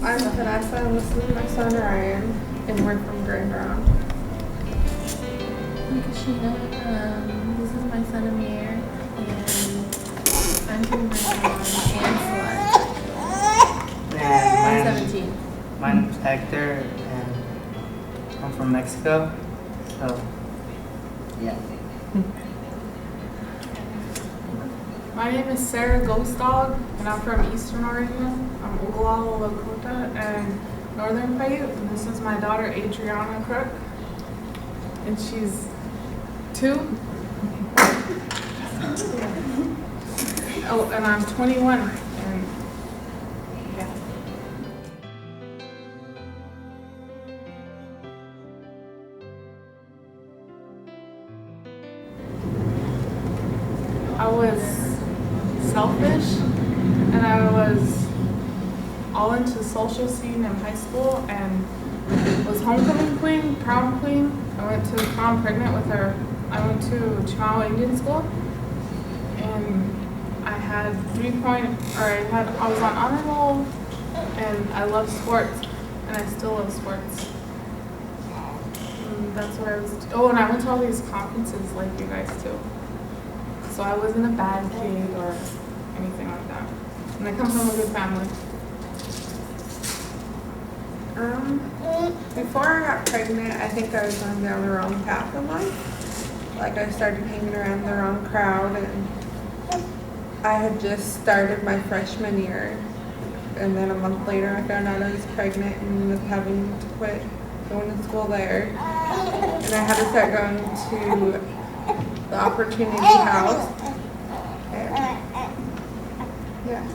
I'm Vanessa, and this is my son Ryan, and we're from Grand Round. I'm Kashina. This is my son Amir, and I'm from Grand Round and Celeste. And I'm 17. my name's Hector, and I'm from Mexico. So, yeah. My name is Sarah Ghost Dog, and I'm from Eastern Oregon. I'm Oglala Lakota and Northern Paiute. And this is my daughter Adriana Crook, and she's 2. Oh, and I'm 21. And yeah. I was selfish, and I was all into social scene in high school and was homecoming queen, prom queen. I went to prom pregnant with her. I went to Chehalis Indian school, and I had I was on honor roll, and I love sports, and I still love sports. And that's what I was. Oh, and I went to all these conferences like you guys too. So I wasn't a bad kid or anything like that. And I come from a good family. Before I got pregnant, I think I was going down the wrong path in life. Like I started hanging around the wrong crowd, and I had just started my freshman year. And then a month later, I found out I was pregnant and was having to quit going to school there. And I had to start going to the Opportunity House. Yeah.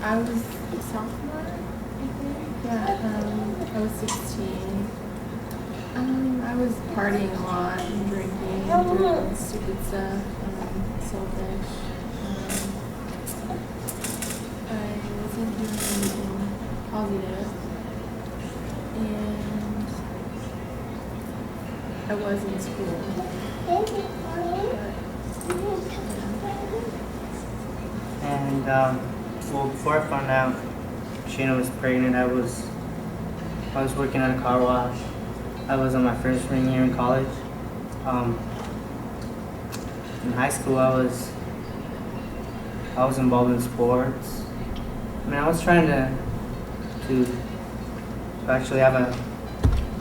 I was a sophomore, I think. Yeah, I was 16. I was partying a lot and drinking and doing stupid stuff, selfish. I wasn't doing anything positive, and I was in school. And, well, before I found out Sheena was pregnant, I was working at a car wash. I was on my freshman year in college. In high school, I was involved in sports. I mean, I was trying to actually have a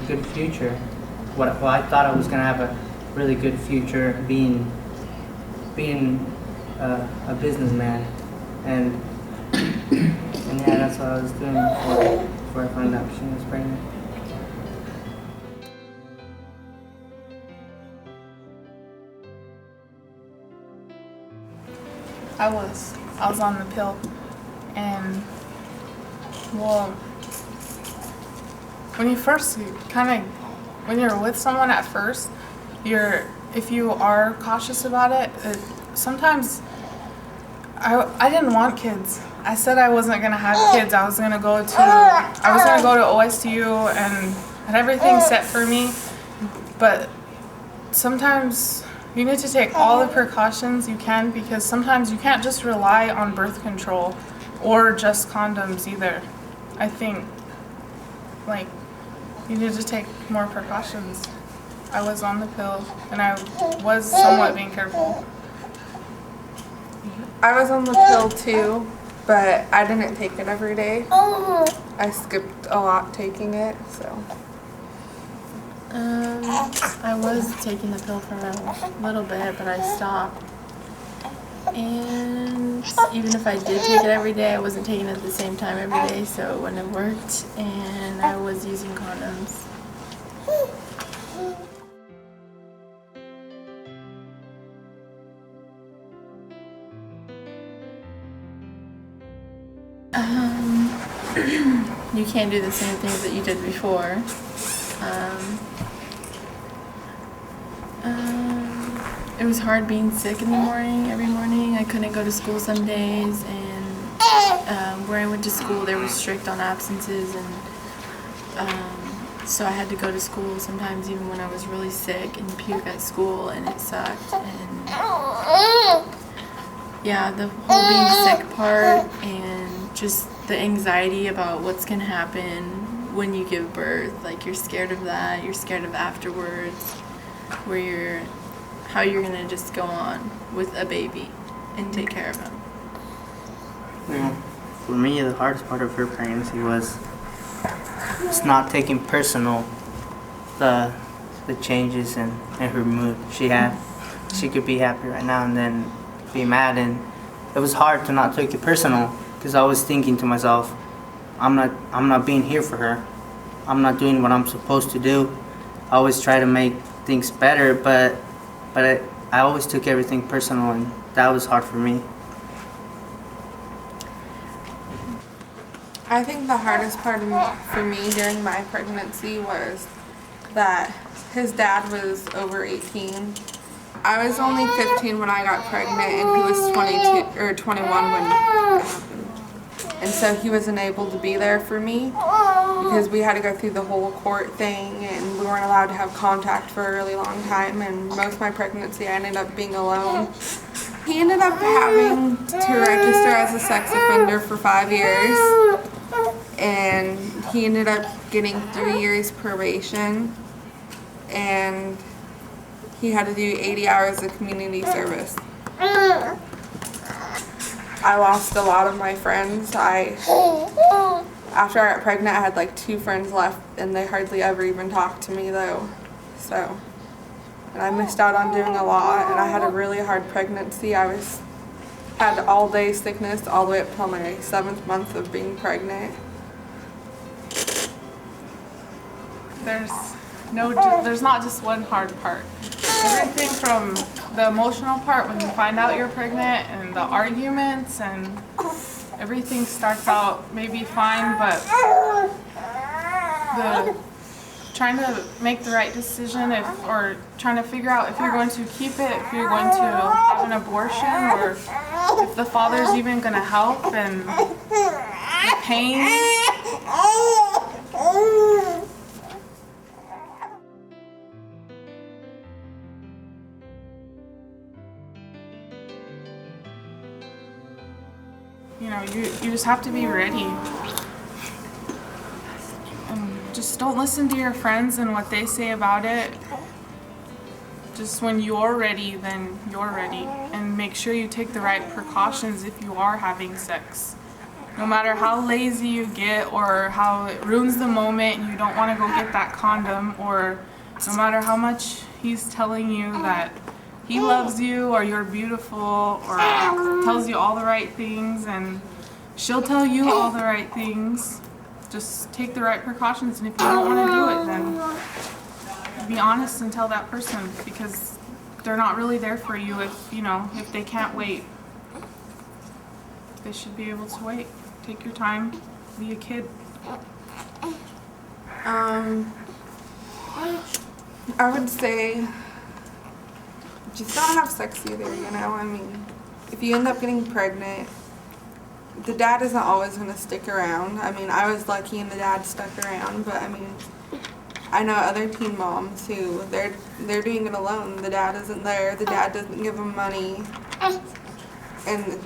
good future. Well, I thought I was gonna have a really good future being a businessman, and yeah, that's what I was doing before I found out she was pregnant. I was on the pill, and well, when you're with someone at first, if you are cautious about it, sometimes I didn't want kids. I said I wasn't gonna have kids. I was gonna go to OSU and had everything set for me, but sometimes you need to take all the precautions you can, because sometimes you can't just rely on birth control or just condoms either. I think you need to take more precautions. I was on the pill, and I was somewhat being careful. I was on the pill too, but I didn't take it every day. I skipped a lot taking it, so. I was taking the pill for a little bit, but I stopped. And even if I did take it every day, I wasn't taking it at the same time every day, so it wouldn't have worked. And I was using condoms. You can't do the same things that you did before. It was hard being sick in the morning, every morning. I couldn't go to school some days, and where I went to school, they were strict on absences, and so I had to go to school sometimes even when I was really sick and puke at school, and it sucked. And Yeah, the whole being sick part and just the anxiety about what's gonna happen when you give birth. Like you're scared of that. You're scared of afterwards, how you're gonna just go on with a baby and take care of him. Well, for me, the hardest part of her pregnancy was just not taking personal the changes in her mood she had. She could be happy right now and then be mad, and it was hard to not take it personal because I was thinking to myself, I'm not being here for her. I'm not doing what I'm supposed to do. I always try to make things better, but I always took everything personal, and that was hard for me. I think the hardest part for me during my pregnancy was that his dad was over 18. I was only 15 when I got pregnant, and he was 22 or 21 when it happened. And so he wasn't able to be there for me because we had to go through the whole court thing, and we weren't allowed to have contact for a really long time. And most of my pregnancy, I ended up being alone. He ended up having to register as a sex offender for 5 years, and he ended up getting 3 years probation, and he had to do 80 hours of community service. I lost a lot of my friends. After I got pregnant, I had like 2 friends left, and they hardly ever even talked to me though. And I missed out on doing a lot, and I had a really hard pregnancy. Had all day sickness all the way up till my 7th month of being pregnant. There's not just one hard part. Everything from the emotional part when you find out you're pregnant, and the arguments, and everything starts out maybe fine, but trying to make the right decision or trying to figure out if you're going to keep it, if you're going to have an abortion, or if the father's even going to help, and the pain. You know, you just have to be ready. Just don't listen to your friends and what they say about it. Just when you're ready, then you're ready. And make sure you take the right precautions if you are having sex. No matter how lazy you get, or how it ruins the moment and you don't want to go get that condom, or no matter how much he's telling you that he loves you or you're beautiful, or tells you all the right things, and she'll tell you all the right things. Just take the right precautions, and if you don't want to do it, then be honest and tell that person, because they're not really there for you if they can't wait. They should be able to wait. Take your time, be a kid. I would say just don't have sex either, I mean, if you end up getting pregnant, the dad isn't always going to stick around. I mean, I was lucky and the dad stuck around, but I mean, I know other teen moms who they're doing it alone. The dad isn't there. The dad doesn't give them money. And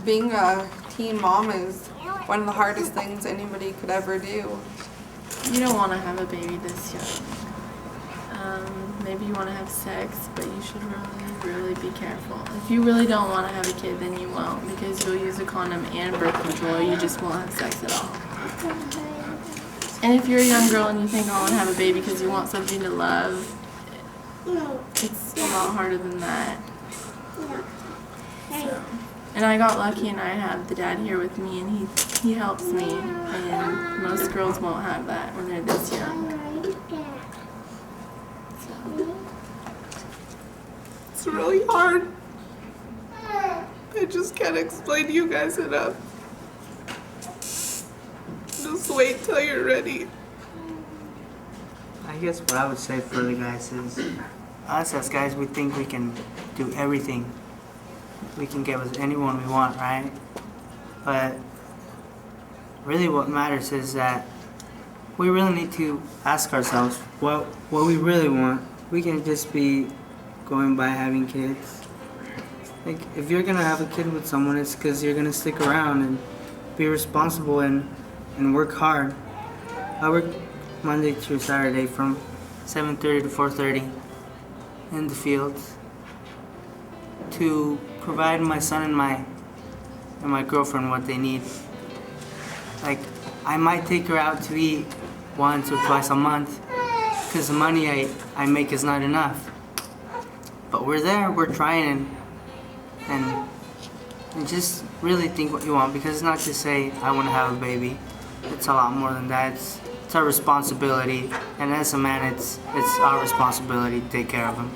being a teen mom is one of the hardest things anybody could ever do. You don't want to have a baby this young. Maybe you want to have sex, but you should really be careful. If you really don't want to have a kid, then you won't, because you'll use a condom and birth control. You just won't have sex at all. And if you're a young girl and you think, I want to have a baby because you want something to love, it's a lot harder than that. So, and I got lucky and I have the dad here with me, and he helps me, and most girls won't have that when they're this young. It's really hard. I just can't explain to you guys enough. Just wait till you're ready. I guess what I would say for the guys is, us as guys, we think we can do everything. We can get with anyone we want, right? But really what matters is that we really need to ask ourselves what we really want. We can just be going by having kids. like if you're gonna have a kid with someone, it's because you're gonna stick around and be responsible and work hard. I work Monday through Saturday from 7:30 to 4:30 in the fields to provide my son and my girlfriend what they need. Like, I might take her out to eat once or twice a month because the money I make is not enough. But we're there, we're trying, and just really think what you want, because it's not just say, I want to have a baby. It's a lot more than that. It's our responsibility, and as a man, it's our responsibility to take care of him.